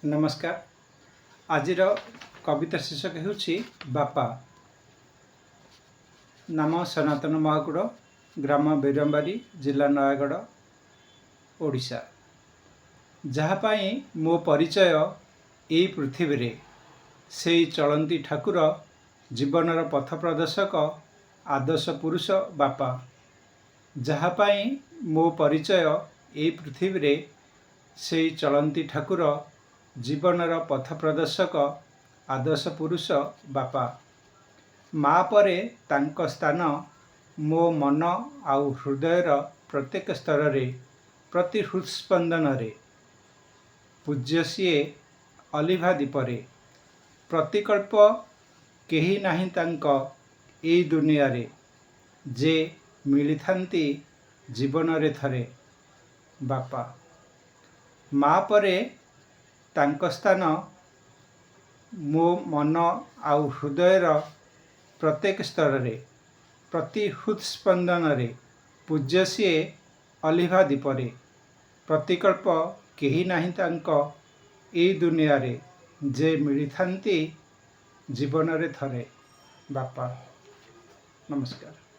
नमस्कार। आजिर कविता शीर्षक ହେଉଛି बापा। नाम सनातन महाकुड़, ग्राम बेरंबारी, जिला नयागढ़, ओडिशा। जहाँपाई मो परिचय एई पृथ्वी रे, सेई चलंती ठाकुर, जीवनर पथ प्रदर्शक, आदर्श पुरुष बापा। जहाँपाई मो परिचय एई पृथ्वी रे, सेई चलंती ठाकुर, जीवनर पथ प्रदर्शक, आदर्श पुरुष बापा। माँ परे तांको स्थान मो मन आउ हृदयर प्रत्येक स्तर रे, प्रति हृत्स्पंदन रे। पूज्य सीए अलिभा दीपरे, प्रतिकल्प केही नाही तांको एई दुनिया रे, जे मिलिथांती जीवन रे थरे बापा। माँ परे तांको स्थान मो मन आउ हृदयर प्रत्येक स्तर रे, प्रति हृत्स्पंदन रे। पूज्य सीए अलिभा दीपरे, प्रतिकल्प केही नाही तांको एई दुनिया रे, जे मिलिथांती जीवन रे थरे बापा। नमस्कार।